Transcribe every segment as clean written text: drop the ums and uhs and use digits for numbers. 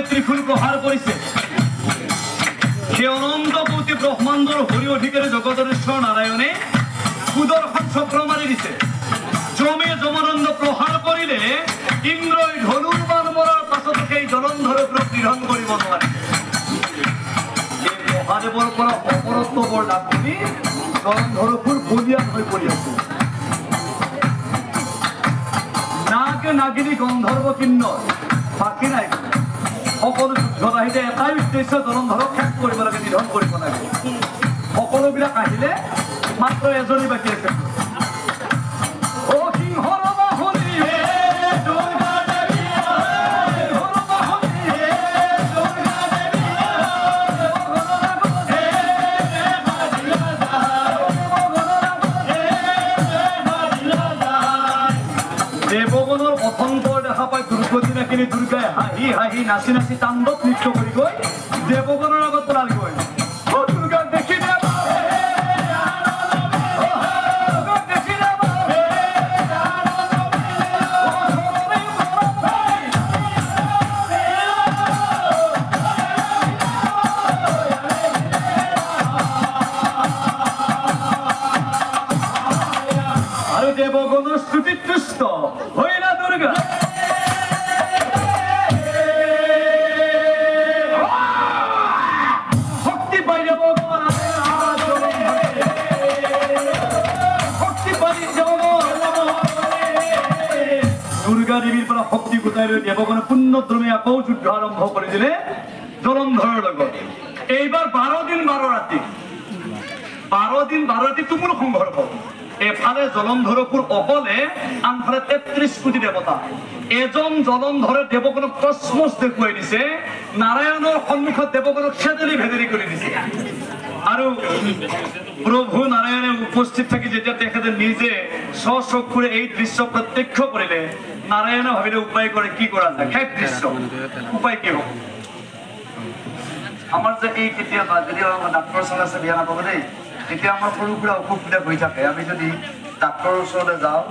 ত্ৰিশূল প্ৰহাৰ কৰেছে সে অনন্ত কোটি ব্ৰহ্মাণ্ডৰ হৰি অধিকাৰী জগদৰেশ্বৰ নাৰায়ণে সুদৰ্শন চক্ৰ মাৰি দিছে জমে জমানন্দ প্ৰহাৰ কৰিলে ইন্দ্ৰই ধনুৰ বাণ মৰাৰ পাছত সেই জলন্ধৰৰ ওপৰত নিধন কৰিব নোৱাৰে এই মহাদেৱৰ পৰা অপৰত্ব বৰ লাভ কৰি জলন্ধৰপুৰ বলিয়ান হৈ পৰি আছে নাগে নাগিনী গন্ধৰ্ব কিন্নৰ বাকী নাই সকলো যুদ্ধত আহিলে এটাই উদ্দেশ্য জলন্ধৰক শেষ কৰিব লাগে নিধন কৰিব লাগে সকলোবিলাক আহিলে মাত্ৰ এজনী বাকী আছে দেৱগণৰ অসংকৰ দেখা পাই দুৰ্গতিনাখিনি দুৰ্গাই হাঁহি হাঁহি নাচি নাচি তাণ্ডৱ নৃত্য কৰি গৈ দেৱগণৰ আগত পলালগৈ দুৰ্গাক দেখি আৰু দেৱগণৰ স্তুতিত তুষ্ট হইলা দুৰ্গা শক্তি পাই দেৱগণ শক্তি পাই দুৰ্গা দেৱীৰ পৰা শক্তি গোটাই লৈ দেৱগণে পুণ্যদ্ৰমে আকৌ যুদ্ধ আৰম্ভ কৰিছিলে জলন্ধৰৰ লগত এইবাৰ 12 দিন 12 ৰাতি তুমুল সংঘৰ্ষ এফালে জলন্ধৰপুৰ অকলে আনফালে 33 কোটি দেৱতা এজন জলন্ধৰে দেৱগণক কসমছ দেখুৱাই দিছে নাৰায়ণৰ সন্মুখত দেৱগণক খেদেলি ভেদেলি কৰি দিছে আৰু প্ৰভু নাৰায়ণে উপস্থিত থাকি যেতিয়া তেখেতে নিজে স্বচক্ষুৰে এই দৃশ্য প্ৰত্যক্ষ কৰিলে নাৰায়ণে ভাবিলে উপায় কৰে কি কৰা যায় শেষ দৃশ্য উপায় কি হ'ব আমাৰ যে এই কেতিয়াবা যদি ডাক্তৰ ওচৰত আছে বিয়া নাপাব দেই তেতিয়া আমাৰ সৰু সুৰা অসুখবিলাক হৈ থাকে আমি যদি ডাক্তৰৰ ওচৰলৈ যাওঁ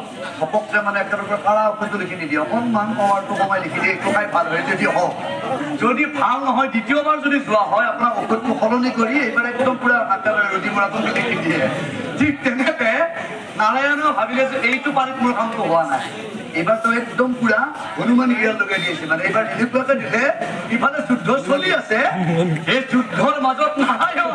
ঘপককৈ মানে একেবাৰে কাৰা ঔষধটো লিখি নিদিয়ে অকণমান পাৱাৰটো কমাই লিখি দিয়ে এইটো খাই ভাল হয় যদি হওক যদি ভাল নহয় দ্বিতীয়বাৰ যদি যোৱা হয় আপোনাৰ ঔষধটো সলনি কৰি এইবাৰ একদম পুৰা একেবাৰে ৰুটি মৰাটো লিখি দিয়ে ঠিক তেনেকৈ নাৰায়ণেও ভাবিলে যে এইটো পানীত মোৰ কামটো হোৱা নাই এইবাৰতো একদম পুৰা হনুমান গিৰিয়াল লগাই দিছে মানে এইবাৰ এনেকুৱাকৈ দিলে ইফালে যুদ্ধ চলি আছে এই যুদ্ধৰ মাজত নাৰায়ণ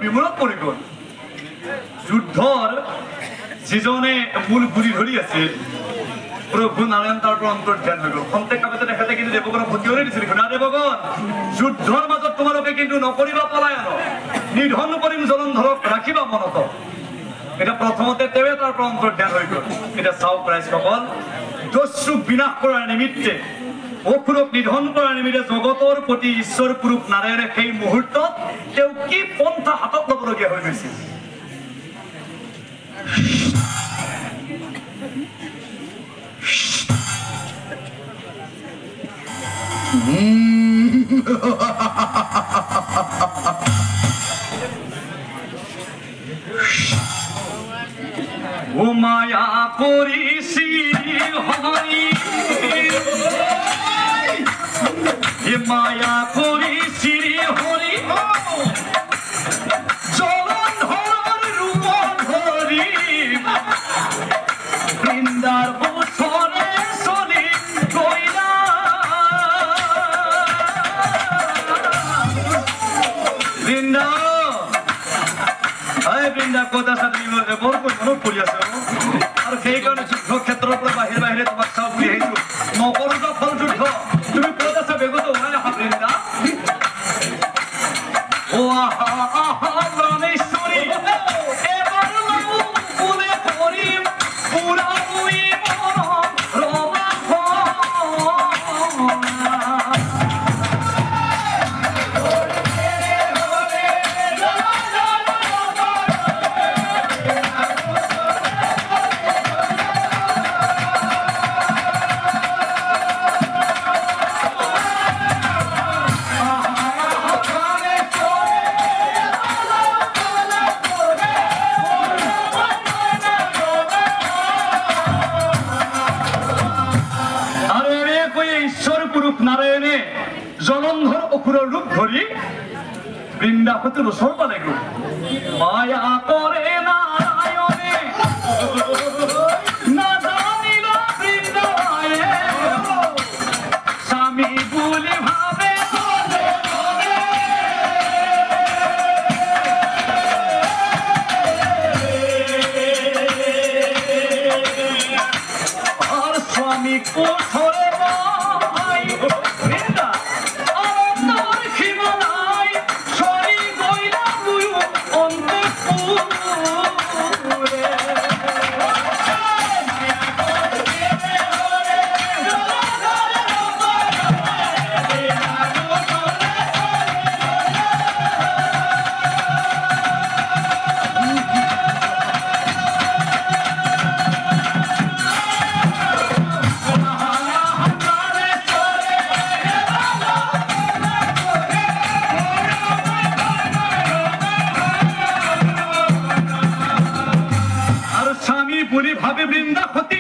বিমূৰত পৰি গ'ল যুদ্ধৰ যিজনে মূল গুৰি ধৰি আছিল প্ৰভু নাৰায়ণ তাৰ পৰা অন্তৰ্ধান হৈ গ'ল খন্তেক কাগজে তেখেতে কিন্তু দেৱগণক ভতিয়ৰি দিছিল শুনা দেৱগণ যুদ্ধৰ মাজত তোমালোকে কিন্তু নকৰিবা পলায়ন নিধন কৰিম জলন্ধৰক ৰাখিবা মনত এটা প্ৰথমতে তেওঁৱে তাৰ পৰা অন্তৰ্ধান হৈ গ'ল এতিয়া চাওক ৰাইজসকল দস্যুক বিনাশ কৰাৰ নিমিত্তে অসুৰক নিধন কৰাৰ নিমিত্তে জগতৰ প্ৰতি ঈশ্বৰ পুৰুষ নাৰায়ণে সেই মুহূৰ্তত তেওঁ কি পন্থা হাতত ল'বলগীয়া হৈ গৈছিল ও মায়া কৰিছি হৰি মায়া কৰিছি হৰি জলন্ধৰ ৰূপ ধৰি বৃন্দাৰ ওচৰে চলি গৈলা বৃন্দা বৃন্দা ক'ত আছা তুমি বৰ মনত পৰি আছো আৰু সেইকাৰণে যুদ্ধ ক্ষেত্ৰৰ পৰা বাহিৰে বাহিৰে তোমাক চাওঁ বুলি আহিছো নকৰো তো ফল যুদ্ধ তুমি ক'ত আছা বেগত ওলাই আহা বৃন্দা ও আহা আহা ৰামেশ্বৰী এবাৰ কোনে কৰিম পুৰা ৰমা জলন্ধর অকুর রূপ ধরি বৃন্দাবতীর সর্বদা গো মায়া করে নারায়ণে না জানিল বৃন্দাবনে স্বামী বলি ভাবে আর স্বামী কোঠরে ভাই বৃন্দা আনন্দর হিমালয় সরি গইলা তুই অন্তপুরে ভাবে বৃন্দাবতী